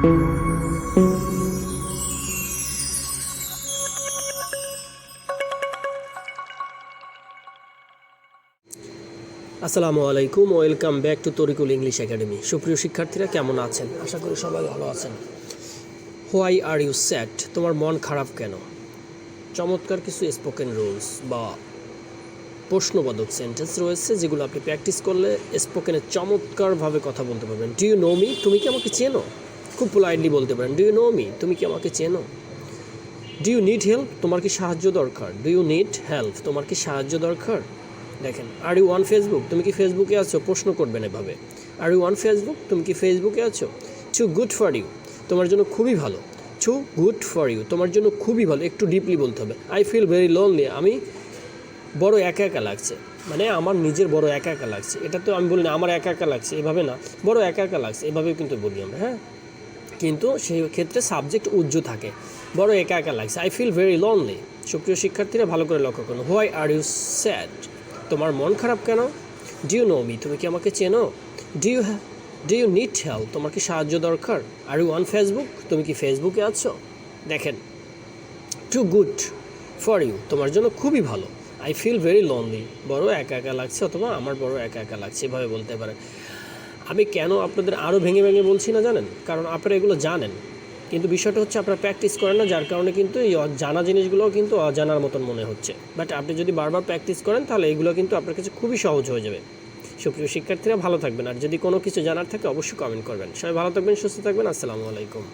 আসসালামু আলাইকুম, welcome back to Tariqul English academy. সুপ্রিয় শিক্ষার্থীরা কেমন আছেন? আশা করি সবাই ভালো আছেন। Why are you sad? তোমার মন খারাপ কেন? চমৎকার কিছু স্পোকেন রুলস বা প্রশ্নবোধক সেন্টেন্স রয়েছে যেগুলো আপনি প্র্যাকটিস করলে স্পোকেনে চমৎকারভাবে কথা বলতে পারবেন। Do you know me? তুমি কি আমাকে চেনো? খুব পোলাইটলি বলতে পারেন, ডু ইউ নো মি? তুমি কি আমাকে চেনো? Do you need help? তোমার কি সাহায্য দরকার? Do you need help? তোমার কি সাহায্য দরকার? দেখেন, আর ইউ অন ফেসবুক? তুমি কি ফেসবুকে আছো? প্রশ্ন করবেন এভাবে, আর ইউ অন ফেসবুক? তুমি কি ফেসবুকে আছো? Too good for you? তোমার জন্য খুবই ভালো। টু গুড ফর ইউ, তোমার জন্য খুবই ভালো। একটু ডিপলি বলতে হবে। I feel very lonely? আমি বড় একা একা লাগছে, মানে আমার নিজের বড় একা একা লাগছে। এটা তো আমি বলি না আমার একা একা লাগছে, এভাবে না, বড় একা একা লাগছে এভাবেও কিন্তু বলি আমরা, হ্যাঁ। কিন্তু সেই ক্ষেত্রে সাবজেক্ট উজ্জ্ব থাকে, বড় একা একা লাগছে। I feel very lonely. সুপ্রিয় শিক্ষার্থীরা ভালো করে লক্ষ্য করুন। Why are you sad? তোমার মন খারাপ কেন? Do you know me? তুমি কি আমাকে চেনো? Do you need help? তোমার কি সাহায্য দরকার? Are you on Facebook? তুমি কি ফেসবুকে আছো? দেখেন, টু গুড ফর ইউ, তোমার জন্য খুবই ভালো। আই ফিল ভেরি লোনলি, বড় একা একা লাগছে, অথবা আমার বড় একা একা লাগছে, এভাবে বলতে পারেন। আমি কেন আপনাদের আরও ভেঙে ভেঙে বলছি না জানেন? কারণ আপনারা এগুলো জানেন, কিন্তু বিষয়টা হচ্ছে আপনারা প্র্যাকটিস করেন না, যার কারণে কিন্তু এই জানা জিনিসগুলোও কিন্তু অজানার মতন মনে হচ্ছে। বাট আপনি যদি বারবার প্র্যাকটিস করেন তাহলে এগুলো কিন্তু আপনার কাছে খুবই সহজ হয়ে যাবে। সুপ্রিয় শিক্ষার্থীরা ভালো থাকবেন, আর যদি কোনো কিছু জানার থাকে অবশ্যই কমেন্ট করবেন। সবাই ভালো থাকবেন, সুস্থ থাকবেন। আসসালামু আলাইকুম।